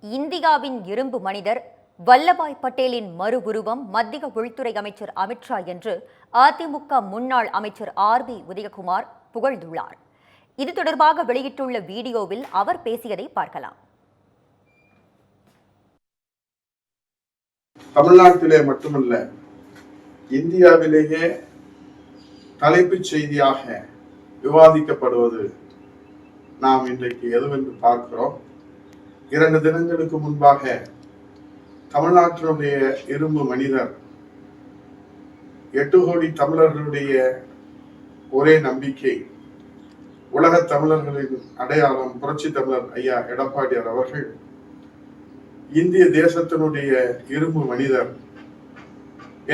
இந்தியாவின் இரும்பு மனிதர் வல்லபாய் பட்டேலின் மறு உருவம் மத்திய உள்துறை அமைச்சர் அமித்ஷா என்று அதிமுக முன்னாள் அமைச்சர் ஆர்.பி. உதயகுமார் புகழ்ந்துள்ளார். இது தொடர்பாக வெளியிட்டுள்ள வீடியோவில் அவர் பேசியதை பார்க்கலாம். தமிழ்நாட்டிலே மட்டுமல்ல, இந்தியாவிலேயே தலைப்புச் செய்தியாக விவாதிக்கப்படுவது நாம் இன்றைக்கு எதுவென்று பார்க்கிறோம். 2 தினங்களுக்கு முன்பாக தமிழ்நாட்டினுடைய இரும்பு மனிதர் 8 கோடி தமிழர்களுடைய ஒரே நம்பிக்கை, உலக தமிழர்களின் அடையாளம் புரட்சி தமிழர் ஐயா எடப்பாடியார் அவர்கள் இந்திய தேசத்தினுடைய இரும்பு மனிதர்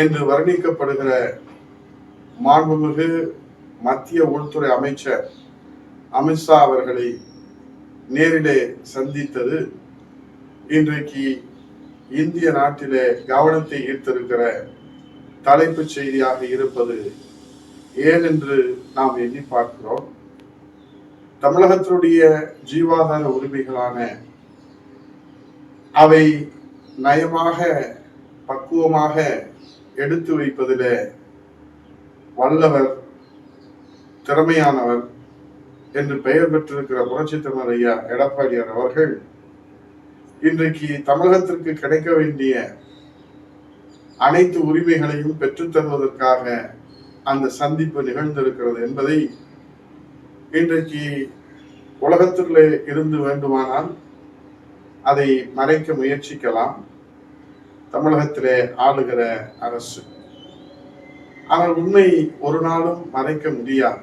என்று வர்ணிக்கப்படுகிற மாண்புமிகு மத்திய உள்துறை அமைச்சர் அமித்ஷா அவர்களை நேரிலே சந்தித்தது இன்றைக்கு இந்திய நாட்டிலே கவனத்தை ஈர்த்திருக்கிற தலைப்புச் செய்தியாக இருப்பது ஏன் என்று நாம் எண்ணி பார்க்கிறோம். தமிழகத்தினுடைய ஜீவாதார உரிமைகளான அவை நயமாக பக்குவமாக எடுத்து வைப்பதிலே வல்லவர், திறமையானவர் என்று பெயர் பெற்றிருக்கிற புரட்சி தமிழர் ஐயா எடப்பாடியார் அவர்கள் இன்றைக்கு தமிழகத்திற்கு கிடைக்க வேண்டிய அனைத்து உரிமைகளையும் பெற்றுத் தருவதற்காக அந்த சந்திப்பு நிகழ்ந்திருக்கிறது என்பதை இன்றைக்கு உலகத்திலே இருந்து வேண்டுமானால் அதை மறைக்க முயற்சிக்கலாம் தமிழகத்திலே ஆளுகிற அரசு. ஆனால் உண்மை ஒரு நாளும் மறைக்க முடியாது.